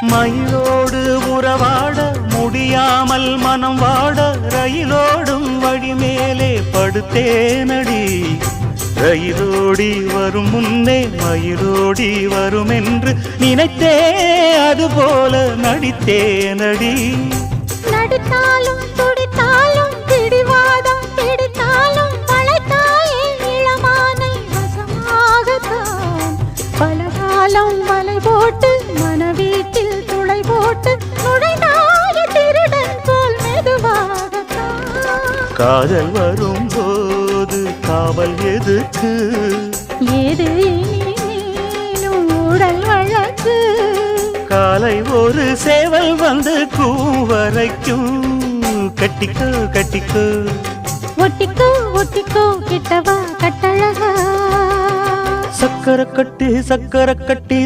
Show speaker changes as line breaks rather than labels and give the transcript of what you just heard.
மயிலோடு உறவாட முடியாமல் மனம் வாட ரயிலோடும் வழி மேலே படுத்தேனடி. ரயிலோடி வரும் முன்னே மயிலோடி வரும் என்று நினைத்தே அதுபோல நடித்தேனடி.
நடித்தாலும் துடித்தாலும் பிடிவாதம் பிடித்தாலும் வளைத்தாயே இளமானை வசமாகத்தான். பலகாலம் வலை போட்டு மனவீட்டில் துளை போட்டு நுழைந்தாய திருடன் போல் மெதுவாகத்தான்.
காதல் வரும்போது காவல் எதுக்கு?
ஏது இனிமேலும் உடல் வழக்கு.
காலை ஒரு சேவல் வந்து கூவரைக்கும். கட்டிக்கோ கட்டிக்கோ
ஒட்டிக்கோ ஒட்டிக்கோ கிட்டவா கட்டழகா.
சக்கரை கட்டி